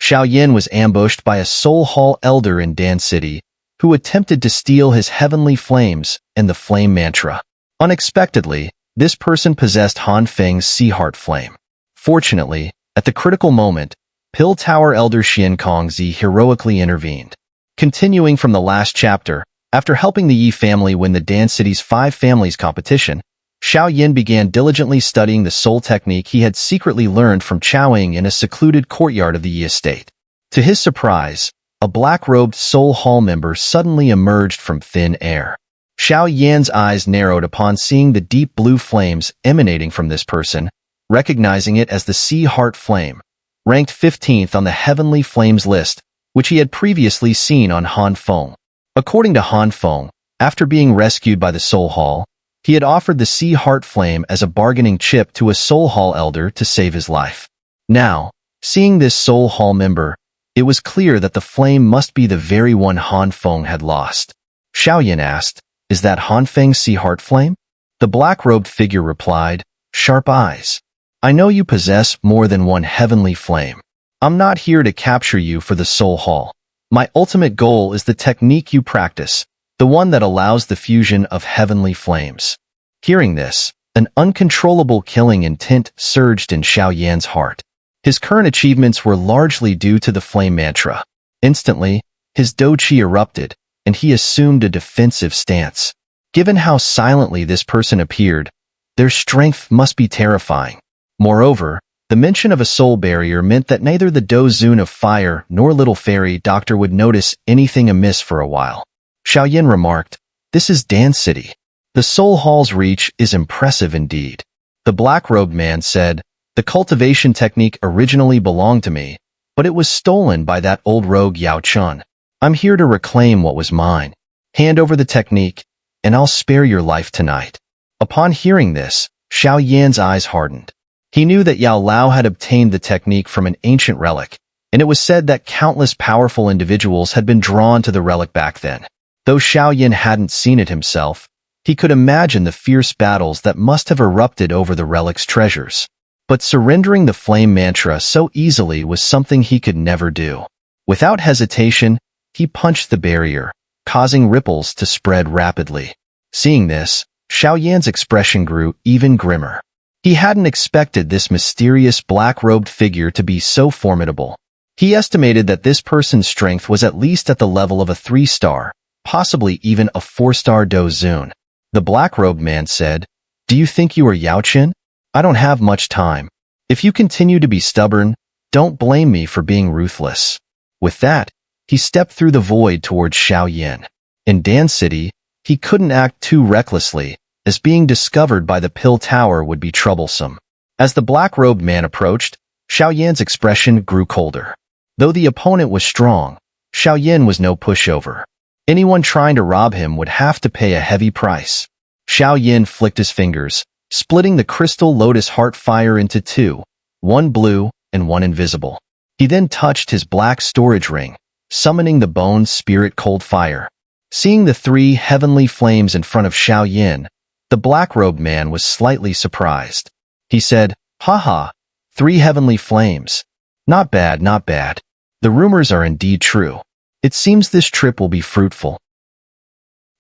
Xiao Yan was ambushed by a Soul Hall elder in Dan City, who attempted to steal his heavenly flames and the flame mantra. Unexpectedly, this person possessed Han Feng's Sea Heart Flame. Fortunately, at the critical moment, Pill Tower Elder Xian Kongzi heroically intervened. Continuing from the last chapter, after helping the Yi family win the Dan City's 5 Families competition, Xiao Yan began diligently studying the soul technique he had secretly learned from Chaoing in a secluded courtyard of the Yi estate. To his surprise, a black-robed Soul Hall member suddenly emerged from thin air. Xiao Yan's eyes narrowed upon seeing the deep blue flames emanating from this person, recognizing it as the Sea Heart Flame, ranked 15th on the Heavenly Flames list, which he had previously seen on Han Feng. According to Han Feng, after being rescued by the Soul Hall, he had offered the Sea Heart Flame as a bargaining chip to a Soul Hall elder to save his life. Now, seeing this Soul Hall member, it was clear that the flame must be the very one Han Feng had lost. Xiao Yan asked, "Is that Han Feng's Sea Heart Flame?" The black-robed figure replied, "Sharp eyes. I know you possess more than one heavenly flame. I'm not here to capture you for the Soul Hall. My ultimate goal is the technique you practice, the one that allows the fusion of heavenly flames." Hearing this, an uncontrollable killing intent surged in Xiao Yan's heart. His current achievements were largely due to the flame mantra. Instantly, his Dou-Chi erupted, and he assumed a defensive stance. Given how silently this person appeared, their strength must be terrifying. Moreover, the mention of a soul barrier meant that neither the Do-Zun of Fire nor Little Fairy Doctor would notice anything amiss for a while. Xiao Yan remarked, "This is Dan City. The Soul Hall's reach is impressive indeed." The black-robed man said, "The cultivation technique originally belonged to me, but it was stolen by that old rogue Yao Chun. I'm here to reclaim what was mine. Hand over the technique, and I'll spare your life tonight." Upon hearing this, Xiao Yan's eyes hardened. He knew that Yao Lao had obtained the technique from an ancient relic, and it was said that countless powerful individuals had been drawn to the relic back then. Though Xiao Yan hadn't seen it himself, he could imagine the fierce battles that must have erupted over the relic's treasures. But surrendering the flame mantra so easily was something he could never do. Without hesitation, he punched the barrier, causing ripples to spread rapidly. Seeing this, Xiao Yan's expression grew even grimmer. He hadn't expected this mysterious black-robed figure to be so formidable. He estimated that this person's strength was at least at the level of a 3-star, possibly even a 4-star Do-Zun. The black-robed man said, "Do you think you are Yao Chen? I don't have much time. If you continue to be stubborn, don't blame me for being ruthless." With that, he stepped through the void towards Xiao Yan. In Dan City, he couldn't act too recklessly, as being discovered by the Pill Tower would be troublesome. As the black-robed man approached, Xiao Yan's expression grew colder. Though the opponent was strong, Xiao Yan was no pushover. Anyone trying to rob him would have to pay a heavy price. Xiao Yan flicked his fingers, splitting the crystal lotus heart fire into 2, one blue and one invisible. He then touched his black storage ring, summoning the bone spirit cold fire. Seeing the 3 heavenly flames in front of Xiao Yan, the black-robed man was slightly surprised. He said, "Haha, 3 heavenly flames. Not bad, not bad. The rumors are indeed true. It seems this trip will be fruitful."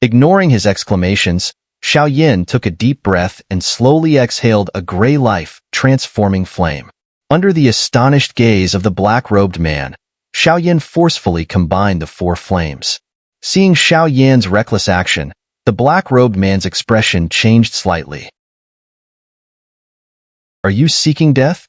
Ignoring his exclamations, Xiao Yan took a deep breath and slowly exhaled a gray life-transforming flame. Under the astonished gaze of the black-robed man, Xiao Yan forcefully combined the 4 flames. Seeing Xiao Yan's reckless action, the black-robed man's expression changed slightly. "Are you seeking death?"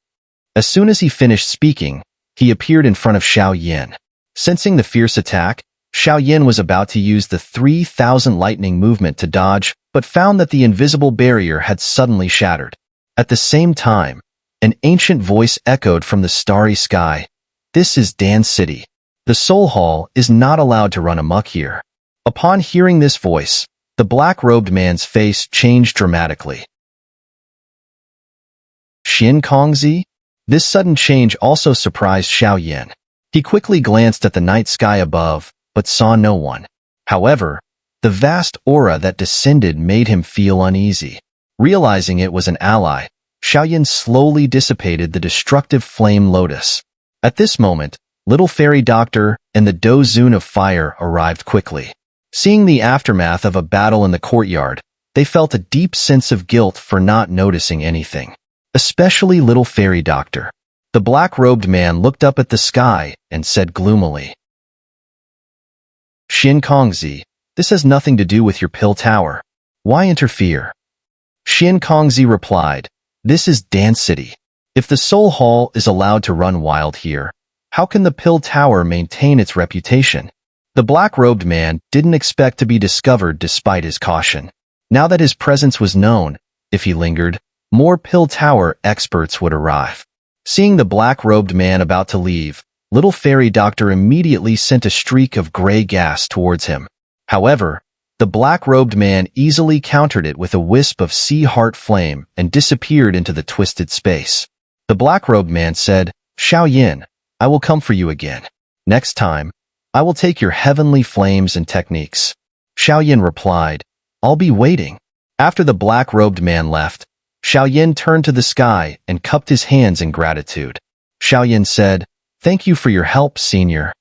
As soon as he finished speaking, he appeared in front of Xiao Yan. Sensing the fierce attack, Xiao Yan was about to use the 3,000 lightning movement to dodge, but found that the invisible barrier had suddenly shattered. At the same time, an ancient voice echoed from the starry sky, "This is Dan City. The Soul Hall is not allowed to run amok here." Upon hearing this voice, the black-robed man's face changed dramatically. Xin Kongzi? This sudden change also surprised Xiao Yan. He quickly glanced at the night sky above, but saw no one. However, the vast aura that descended made him feel uneasy. Realizing it was an ally, Xiao Yan slowly dissipated the destructive flame lotus. At this moment, Little Fairy Doctor and the Dozun of Fire arrived quickly. Seeing the aftermath of a battle in the courtyard, they felt a deep sense of guilt for not noticing anything. Especially Little Fairy Doctor. The black-robed man looked up at the sky and said gloomily, "Xin Kongzi, this has nothing to do with your pill tower. Why interfere?" Xin Kongzi replied, "This is Dance City. If the Soul Hall is allowed to run wild here, how can the pill tower maintain its reputation?" The black-robed man didn't expect to be discovered despite his caution. Now that his presence was known, if he lingered, more pill tower experts would arrive. Seeing the black-robed man about to leave, Little Fairy Doctor immediately sent a streak of gray gas towards him. However, the black-robed man easily countered it with a wisp of sea heart flame and disappeared into the twisted space. The black-robed man said, "Xiao Yan, I will come for you again. Next time, I will take your heavenly flames and techniques." Xiao Yan replied, "I'll be waiting." After the black-robed man left, Xiao Yan turned to the sky and cupped his hands in gratitude. Xiao Yan said, "Thank you for your help, senior."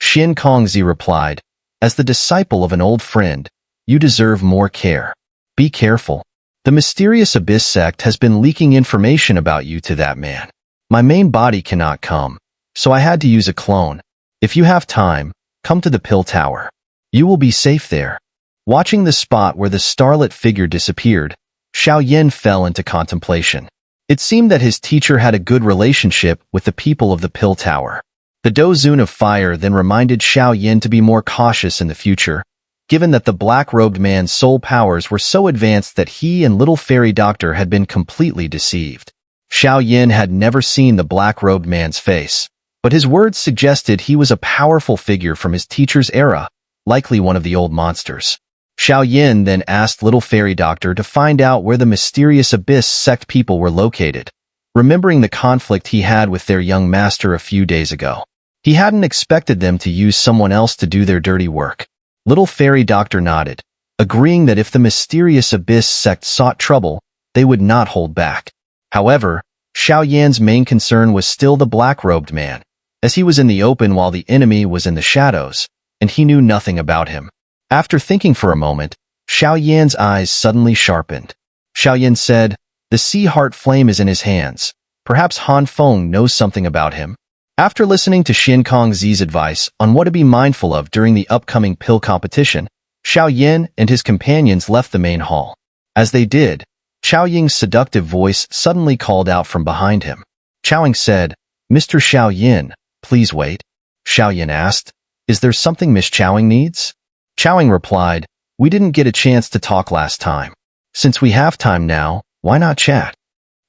Xin Kongzi replied, "As the disciple of an old friend, you deserve more care. Be careful. The mysterious Abyss sect has been leaking information about you to that man. My main body cannot come, so I had to use a clone. If you have time, come to the pill tower. You will be safe there." Watching the spot where the starlit figure disappeared, Xiao Yan fell into contemplation. It seemed that his teacher had a good relationship with the people of the pill tower. The Dozun of Fire then reminded Xiao Yan to be more cautious in the future, given that the black-robed man's soul powers were so advanced that he and Little Fairy Doctor had been completely deceived. Xiao Yan had never seen the black-robed man's face, but his words suggested he was a powerful figure from his teacher's era, likely one of the old monsters. Xiao Yan then asked Little Fairy Doctor to find out where the mysterious Abyss sect people were located, remembering the conflict he had with their young master a few days ago. He hadn't expected them to use someone else to do their dirty work. Little Fairy Doctor nodded, agreeing that if the mysterious Abyss sect sought trouble, they would not hold back. However, Xiao Yan's main concern was still the black-robed man, as he was in the open while the enemy was in the shadows, and he knew nothing about him. After thinking for a moment, Xiao Yan's eyes suddenly sharpened. Xiao Yan said, "The sea heart flame is in his hands. Perhaps Han Feng knows something about him." After listening to Xin Kongzi's advice on what to be mindful of during the upcoming pill competition, Xiao Yan and his companions left the main hall. As they did, Qiao Ying's seductive voice suddenly called out from behind him. Qiao Ying said, "Mr. Xiao Yan, please wait." Xiao Yan asked, "Is there something Miss Qiao Ying needs?" Qiao Ying replied, "We didn't get a chance to talk last time. Since we have time now, why not chat?"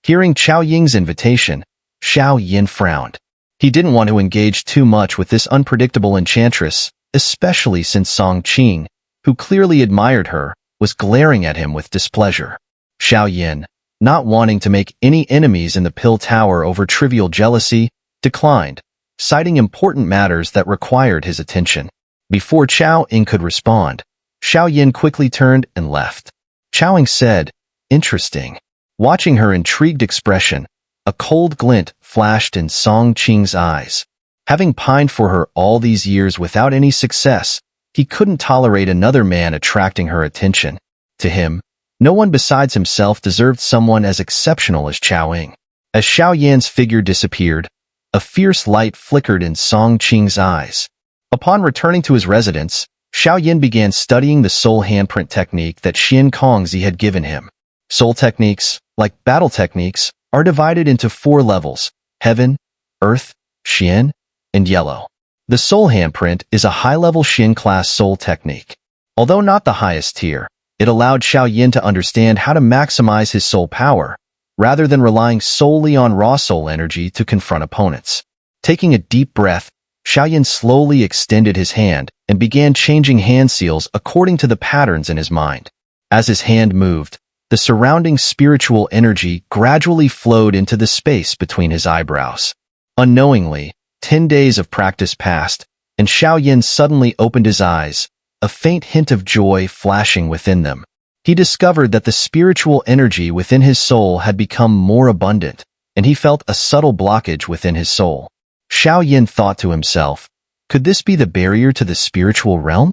Hearing Qiao Ying's invitation, Xiao Yan frowned. He didn't want to engage too much with this unpredictable enchantress, especially since Song Qing, who clearly admired her, was glaring at him with displeasure. Xiao Yan, not wanting to make any enemies in the pill tower over trivial jealousy, declined, citing important matters that required his attention. Before Qiao Ying could respond, Xiao Yan quickly turned and left. Qiao Ying said, "Interesting." Watching her intrigued expression, a cold glint flashed in Song Qing's eyes. Having pined for her all these years without any success, he couldn't tolerate another man attracting her attention. To him, no one besides himself deserved someone as exceptional as Qiao Ying. As Xiao Yan's figure disappeared, a fierce light flickered in Song Qing's eyes. Upon returning to his residence, Xiao Yan began studying the soul handprint technique that Xin Kongzi had given him. Soul techniques, like battle techniques, are divided into 4 levels: Heaven, Earth, Xian, and Yellow. The soul handprint is a high-level Xian class soul technique. Although not the highest tier, it allowed Xiao Yan to understand how to maximize his soul power, rather than relying solely on raw soul energy to confront opponents. Taking a deep breath, Xiao Yan slowly extended his hand and began changing hand seals according to the patterns in his mind. As his hand moved, the surrounding spiritual energy gradually flowed into the space between his eyebrows. Unknowingly, 10 days of practice passed, and Xiao Yan suddenly opened his eyes, a faint hint of joy flashing within them. He discovered that the spiritual energy within his soul had become more abundant, and he felt a subtle blockage within his soul. Xiao Yan thought to himself, could this be the barrier to the spiritual realm?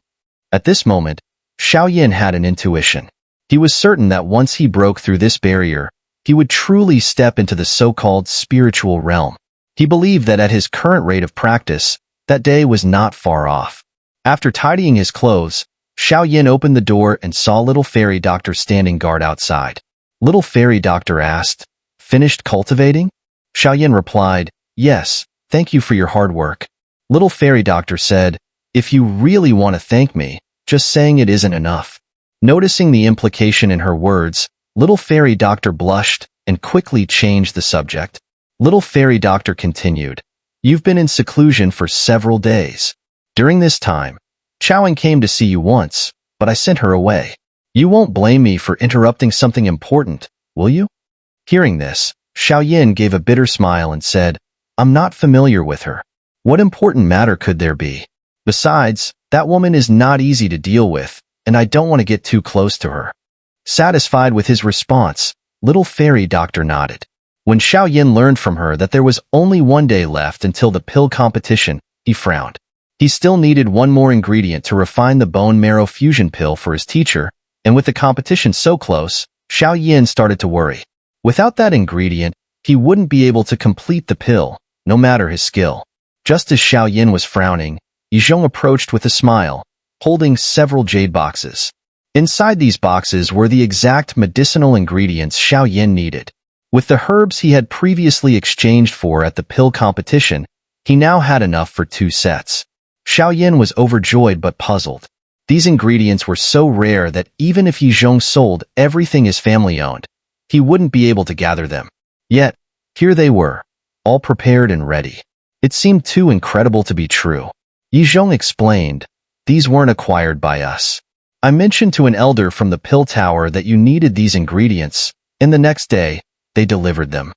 At this moment, Xiao Yan had an intuition. He was certain that once he broke through this barrier, he would truly step into the so-called spiritual realm. He believed that at his current rate of practice, that day was not far off. After tidying his clothes, Xiao Yan opened the door and saw Little Fairy Doctor standing guard outside. Little Fairy Doctor asked, "Finished cultivating?" Xiao Yan replied, "Yes, thank you for your hard work." Little Fairy Doctor said, "If you really want to thank me, just saying it isn't enough." Noticing the implication in her words, Little Fairy Doctor blushed and quickly changed the subject. Little Fairy Doctor continued, "You've been in seclusion for several days. During this time, Qiong came to see you once, but I sent her away. You won't blame me for interrupting something important, will you?" Hearing this, Xiao Yan gave a bitter smile and said, "I'm not familiar with her. What important matter could there be? Besides, that woman is not easy to deal with, and I don't want to get too close to her." Satisfied with his response, Little Fairy Doctor nodded. When Xiao Yan learned from her that there was only one day left until the pill competition, he frowned. He still needed one more ingredient to refine the bone marrow fusion pill for his teacher, and with the competition so close, Xiao Yan started to worry. Without that ingredient, he wouldn't be able to complete the pill, no matter his skill. Just as Xiao Yan was frowning, Yizhong approached with a smile, holding several jade boxes. Inside these boxes were the exact medicinal ingredients Xiao Yan needed. With the herbs he had previously exchanged for at the pill competition, he now had enough for 2 sets. Xiao Yan was overjoyed but puzzled. These ingredients were so rare that even if Yizhong sold everything his family owned, he wouldn't be able to gather them. Yet, here they were, all prepared and ready. It seemed too incredible to be true. Yizhong explained, "These weren't acquired by us. I mentioned to an elder from the pill tower that you needed these ingredients, and the next day, they delivered them."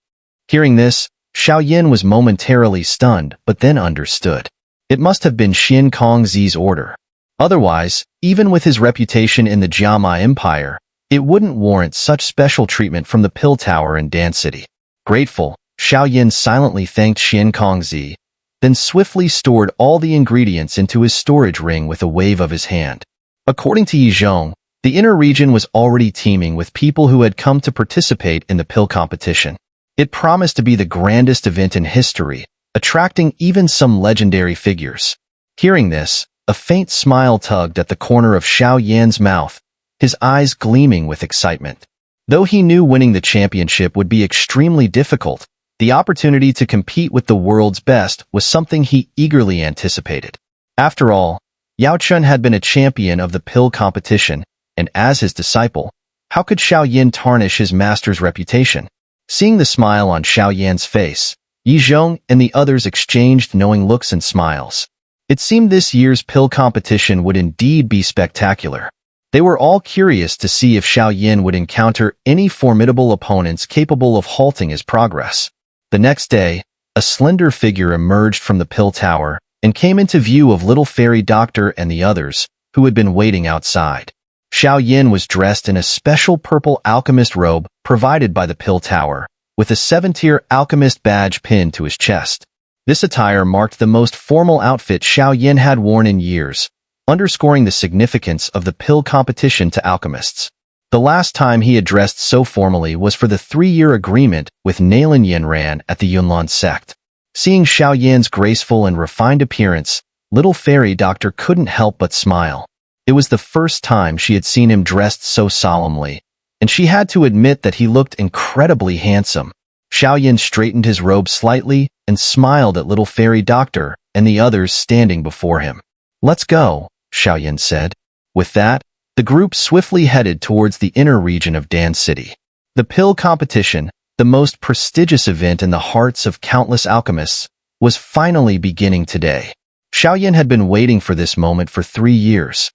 Hearing this, Xiao Yan was momentarily stunned but then understood. It must have been Xin Kongzi's order. Otherwise, even with his reputation in the Jiamai Empire, it wouldn't warrant such special treatment from the pill tower in Dan City. Grateful, Xiao Yan silently thanked Xin Kongzi, then swiftly stored all the ingredients into his storage ring with a wave of his hand. According to Yizhong, the inner region was already teeming with people who had come to participate in the pill competition. It promised to be the grandest event in history, attracting even some legendary figures. Hearing this, a faint smile tugged at the corner of Xiao Yan's mouth, his eyes gleaming with excitement. Though he knew winning the championship would be extremely difficult, the opportunity to compete with the world's best was something he eagerly anticipated. After all, Yao Chun had been a champion of the pill competition, and as his disciple, how could Xiao Yan tarnish his master's reputation? Seeing the smile on Xiao Yan's face, Yizhong and the others exchanged knowing looks and smiles. It seemed this year's pill competition would indeed be spectacular. They were all curious to see if Xiao Yan would encounter any formidable opponents capable of halting his progress. The next day, a slender figure emerged from the pill tower and came into view of Little Fairy Doctor and the others, who had been waiting outside. Xiao Yan was dressed in a special purple alchemist robe provided by the pill tower, with a 7-tier alchemist badge pinned to his chest. This attire marked the most formal outfit Xiao Yan had worn in years, underscoring the significance of the pill competition to alchemists. The last time he had dressed so formally was for the 3-year agreement with Nailin Yanran at the Yunlan sect. Seeing Xiao Yan's graceful and refined appearance, Little Fairy Doctor couldn't help but smile. It was the first time she had seen him dressed so solemnly, and she had to admit that he looked incredibly handsome. Xiao Yan straightened his robe slightly and smiled at Little Fairy Doctor and the others standing before him. "Let's go," Xiao Yan said. With that, the group swiftly headed towards the inner region of Dan City. The pill competition, the most prestigious event in the hearts of countless alchemists, was finally beginning today. Xiao Yan had been waiting for this moment for 3 years.